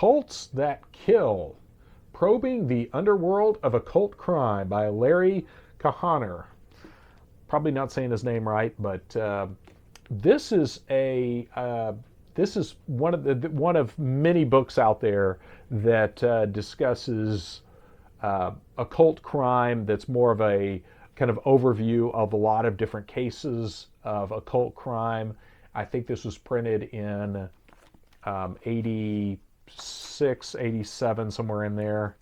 Cults That Kill, Probing the Underworld of Occult Crime by Larry Kahaner. Probably not saying his name right, but this is one of many books out there that discusses occult crime. That's more of a kind of overview of a lot of different cases of occult crime. I think this was printed in 86, 87, somewhere in there.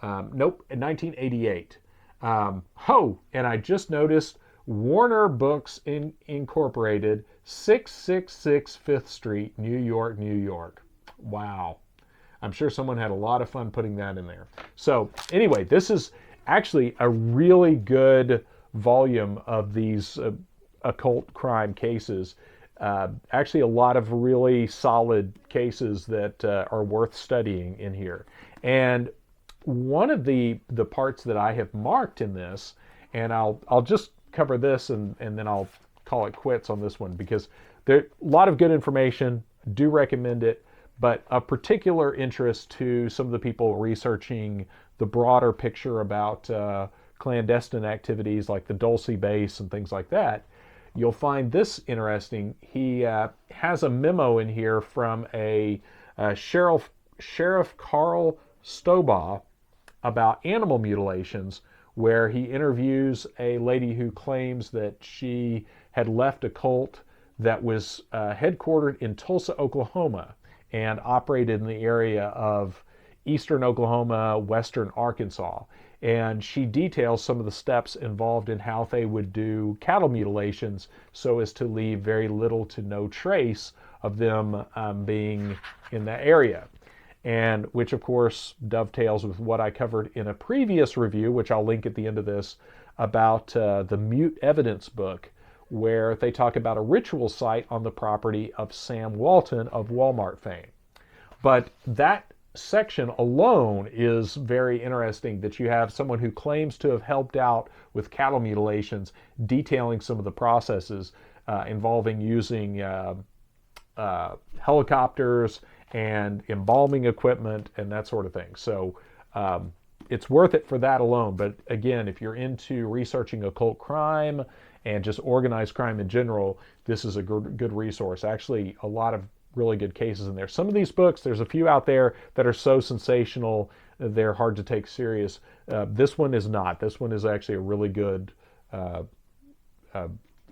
Nope, in 1988. And I just noticed Warner Books Incorporated, 666 Fifth Street, New York, New York. Wow. I'm sure someone had a lot of fun putting that in there. So anyway, this is actually a really good volume of these occult crime cases. Actually, a lot of really solid cases that are worth studying in here. And one of the parts that I have marked in this, and I'll just cover this and then I'll call it quits on this one, because there's a lot of good information. Do recommend it, but of particular interest to some of the people researching the broader picture about clandestine activities like the Dulce base and things like that. You'll find this interesting. He has a memo in here from a Sheriff Carl Stobaugh about animal mutilations, where he interviews a lady who claims that she had left a cult that was headquartered in Tulsa, Oklahoma, and operated in the area of eastern Oklahoma, western Arkansas. And she details some of the steps involved in how they would do cattle mutilations so as to leave very little to no trace of them being in that area. And which, of course, dovetails with what I covered in a previous review, which I'll link at the end of this, about the Mute Evidence book, where they talk about a ritual site on the property of Sam Walton of Walmart fame. But that section alone is very interesting, that you have someone who claims to have helped out with cattle mutilations, detailing some of the processes involving using helicopters and embalming equipment and that sort of thing. So it's worth it for that alone. But again, if you're into researching occult crime and just organized crime in general, this is a good resource. Actually, a lot of really good cases in there. Some of these books, there's a few out there that are so sensational, they're hard to take serious. This one is not. This one is actually a really good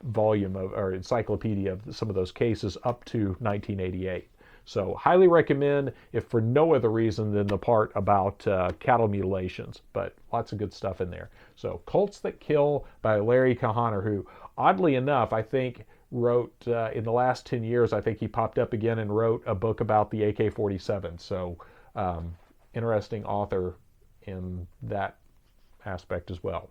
volume or encyclopedia of some of those cases up to 1988. So highly recommend, if for no other reason than the part about cattle mutilations, but lots of good stuff in there. So Cults That Kill by Larry Kahaner, who oddly enough, I think wrote in the last 10 years, I think he popped up again and wrote a book about the AK-47. So interesting author in that aspect as well.